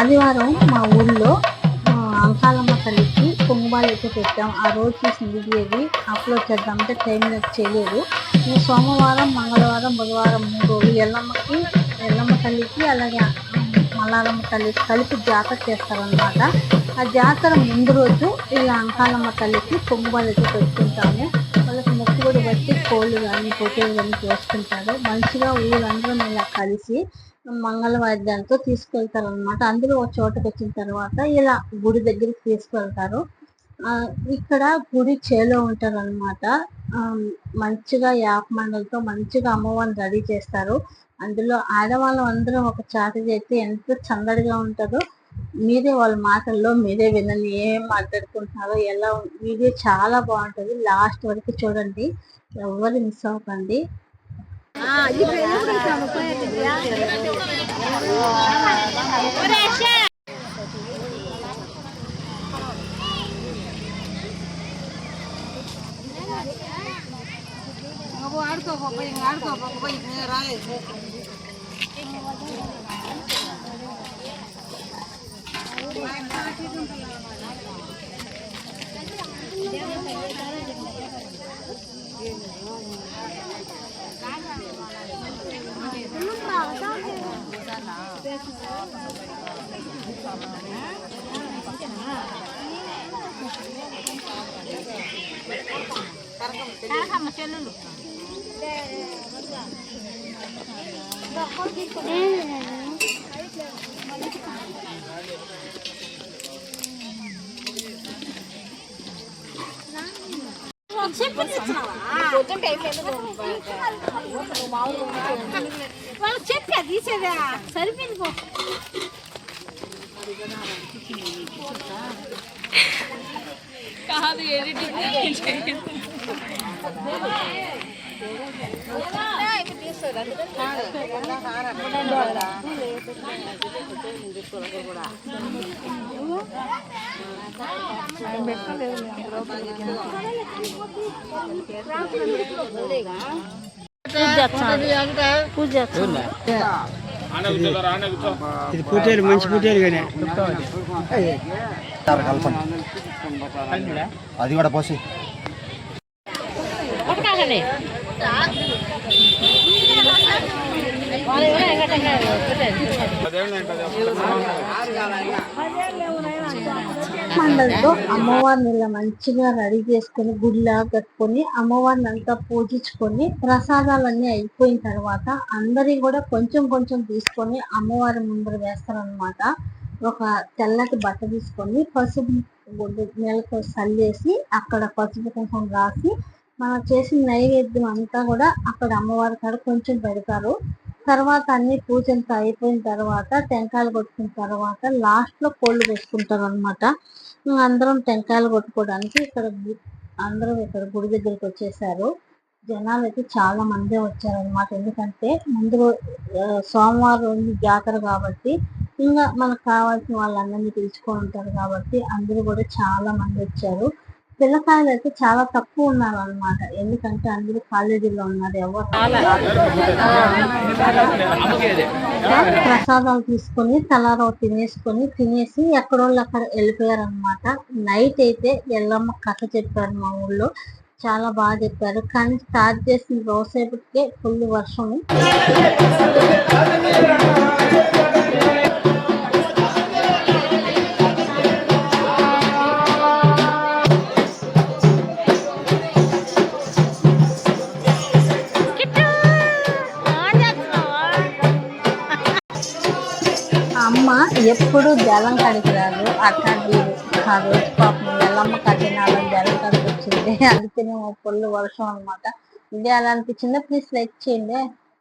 ఆదివారం మా ఊళ్ళో అంకాలమ్మ తల్లికి పొంగుబాలు అయితే పెట్టాం. ఆ రోజు చూసిన వీడియో ఇది అప్లోడ్ చేద్దామంటే టైం చేయలేదు. ఈ సోమవారం, మంగళవారం, బుధవారం 3 రోజులు ఎల్లమ్మ తల్లికి అలాగే మల్లారమ్మ తల్లికి కలిపి జాతర చేస్తారనమాట. ఆ జాతర ముందు రోజు ఇలా అంకాలమ్మ తల్లికి పొంగుబాలు అయితే పెట్టుకుంటాము. వాళ్ళకి మొక్కుబడి బట్టి కోళ్ళు కానీ పొట్టేలు కానీ చేసుకుంటారు. మంచిగా ఊరందరం ఇలా కలిసి మంగళవాద్యాలతో తీసుకెళ్తారు అనమాట. అందులో ఒక చోటకి వచ్చిన తర్వాత ఇలా గుడి దగ్గరికి తీసుకెళ్తారు. ఇక్కడ గుడి చేలో ఉంటారు అనమాట. మంచిగా యాపమండలతో మంచిగా అమ్మవారిని రెడీ చేస్తారు. అందులో ఆడవాళ్ళం అందరం ఒక చాట చేస్తే ఎంత చందడిగా ఉంటుందో మీరే వాళ్ళ మాటల్లో మీరే వినండి ఏం మాట్లాడుకుంటున్నారో. ఎలా వీడియో చాలా బాగుంటుంది, లాస్ట్ వరకు చూడండి, ఎవరు మిస్ అవ్వకండి. రాలేదు చెల్లు వాళ్ళు చెప్పా తీసేదా సరిపోయింది పో. కాదు ఎడిటింగ్ ఇది పుట్టేరు మంచి పుట్టేరు కానీ అది కూడా పోసి మండలతో అమ్మవారిని ఇలా మంచిగా రెడీ చేసుకొని గుడిలా కట్టుకొని అమ్మవారిని అంతా పూజించుకొని ప్రసాదాలన్నీ అయిపోయిన తర్వాత అందరి కూడా కొంచెం కొంచెం తీసుకొని అమ్మవారి ముందర వేస్తారనమాట. ఒక తెల్లటి బట్ట తీసుకొని పసుపు నెలకు చల్లేసి అక్కడ పసుపు కుంకుమ రాసి మనం చేసిన నైవేద్యం అంతా కూడా అక్కడ అమ్మవారి కాడ కొంచెం పెడతారు. తర్వాత అన్ని పూజంతా అయిపోయిన తర్వాత టెంకాయలు కొట్టుకున్న తర్వాత లాస్ట్ లో కోళ్ళు వేసుకుంటారు అనమాట. అందరం టెంకాయలు కొట్టుకోవడానికి అందరం ఇక్కడ గుడి దగ్గరికి వచ్చేసారు. జనాలు అయితే చాలా మందే వచ్చారనమాట. ఎందుకంటే ముందు సోమవారం జాతర కాబట్టి ఇంకా మనకు కావాల్సిన వాళ్ళందరినీ పిలుచుకొని ఉంటారు కాబట్టి అందరూ కూడా చాలా మంది వచ్చారు. పిల్లకాయలు అయితే చాలా తక్కువ ఉన్నారు అనమాట. ఎందుకంటే అందరూ కాలేజీలో ఉన్నారు. ఎవరు ప్రసాదాలు తీసుకొని తలారో తినేసి ఎక్కడోళ్ళు అక్కడ వెళ్ళిపోయారు అనమాట. నైట్ అయితే ఎల్లమ్మ కథ చెప్పారు మా ఊళ్ళో, చాలా బాగా చెప్పారు. కానీ స్టార్ట్ చేసిన రోజుసేపటికే ఫుల్ వర్షం. అమ్మ ఎప్పుడు జలం కడికి రాదు. అట్లాంటి ఆ రోజు పాపం ఎల్లమ్మ కట్టినాలని జలం కడికి వచ్చింది. అందుకనే ఫుల్ వర్షం అనమాట. ఇది అలా అనిపించిందో ప్లీజ్ లైక్ చేయండి.